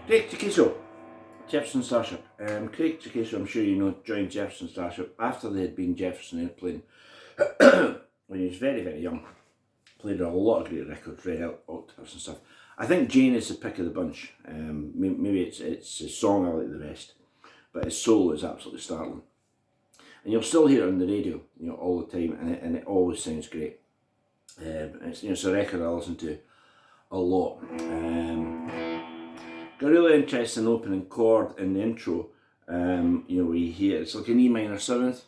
Craig Chaquico, Jefferson Starship. Craig Chaquico, I'm sure you know, joined Jefferson Starship after they had been Jefferson Airplane when he was very, very young. Played a lot of great records, Red Octopus and stuff. I think Jane is the pick of the bunch. Maybe it's his song I like the best, but his solo is absolutely startling. And you'll still hear it on the radio, you know, all the time, and it always sounds great. It's a record I listen to a lot. Got a really interesting opening chord in the intro. Where you hear it's like an E minor 7th.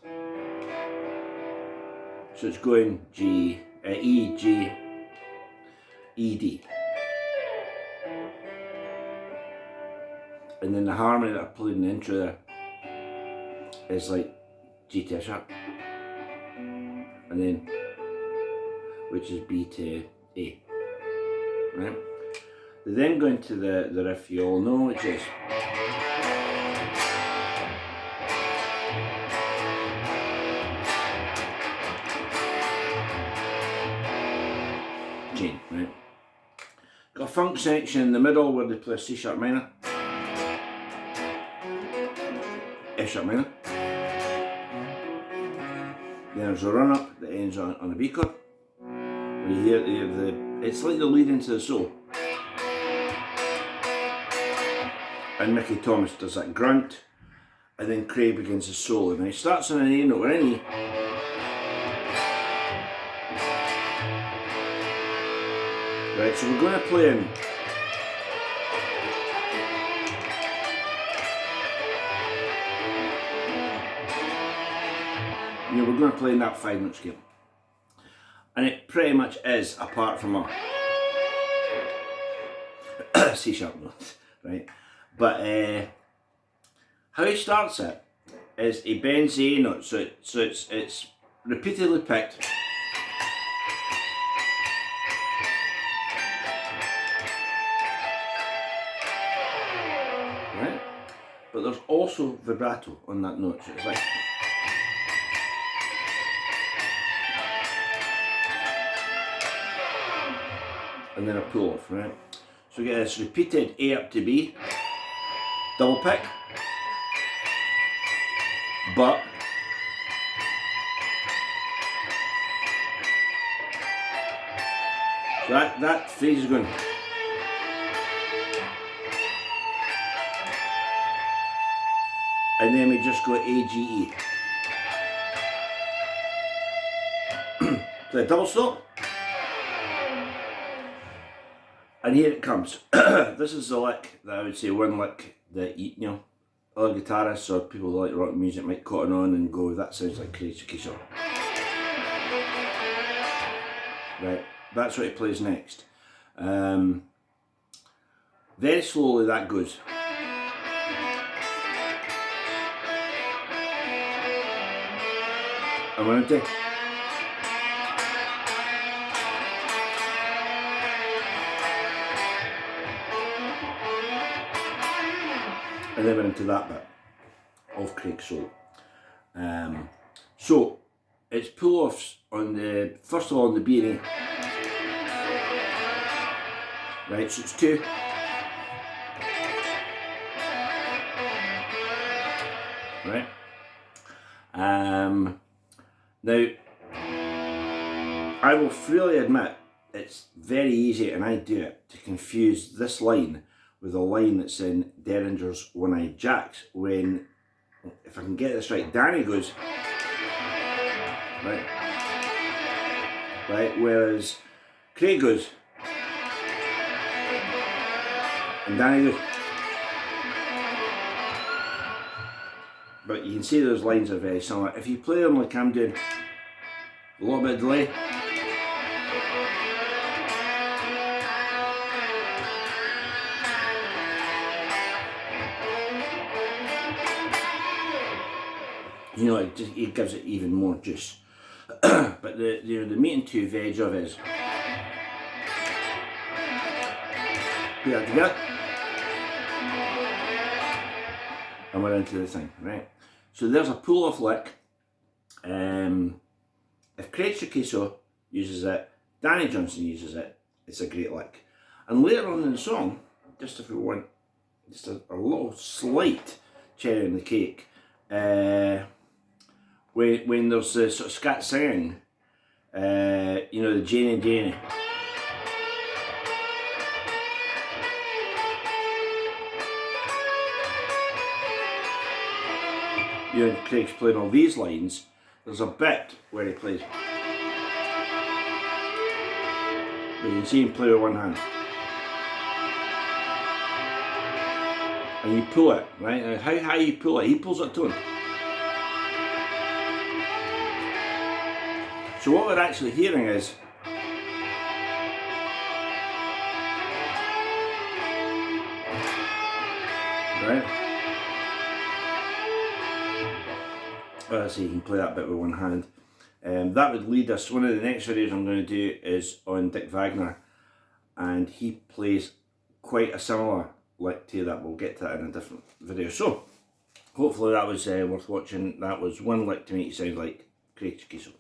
So it's going G, E, G, E, D. And then the harmony that I played in the intro there is like G to a sharp. And then, which is B to A. Right? They then go into the riff you all know, which is G, right? Got a funk section in the middle where they play a C sharp minor, F sharp minor. Then there's a run up that ends on a B chord. Where you hear it's like the lead into the solo. And Mickey Thomas does that grunt, and then Craig begins his solo. Now he starts on an A note or an E, right? So we're going to play in we're going to play in that 5-note scale, and it pretty much is, apart from a C sharp note, right? But how he starts it is he bends the A note, so it's repeatedly picked, right? But there's also vibrato on that note, so it's like, and then a pull off, right? So we get this repeated A up to B, double pick, but so that phrase is going, and then we just go A, G, E. Play a double stop. And here it comes. This is the lick that I would say, one lick that other guitarists or people who like rock music might cotton on and go, that sounds like Craig Chaquico. Right, that's what he plays next. Very slowly that goes. And when I do, and then we're into that bit of Craig's solo. So it's pull-offs on the, first of all on the B and A. Right, so it's 2. Right. Now, I will freely admit it's very easy, and I do it, to confuse this line with a line that's in Derringer's One-Eyed Jacks, when, if I can get this right, Danny goes, right, whereas Craig goes, and Danny goes. But you can see those lines are very similar. If you play them like I'm doing, a little bit of delay, it gives it even more juice. But the meat and two veg of it is, put that together, and we're into the thing, right? So there's a pull-off lick. If Craig Chaquico uses it, Danny Johnson uses it, it's a great lick. And later on in the song, just if we want just a little slight cherry on the cake. When there's the sort of scat singing, you know, the Janie Janie. You know, Craig's playing all these lines. There's a bit where he plays. But you can see him play with one hand. And you pull it, right? And how high you pull it, he pulls it to him. So what we're actually hearing is right? So you can play that bit with one hand. That would lead us, one of the next videos I'm going to do is on Dick Wagner, and he plays quite a similar lick to that. We'll get to that in a different video. So hopefully that was worth watching. That was one lick to make you sound like Craig Chaquico.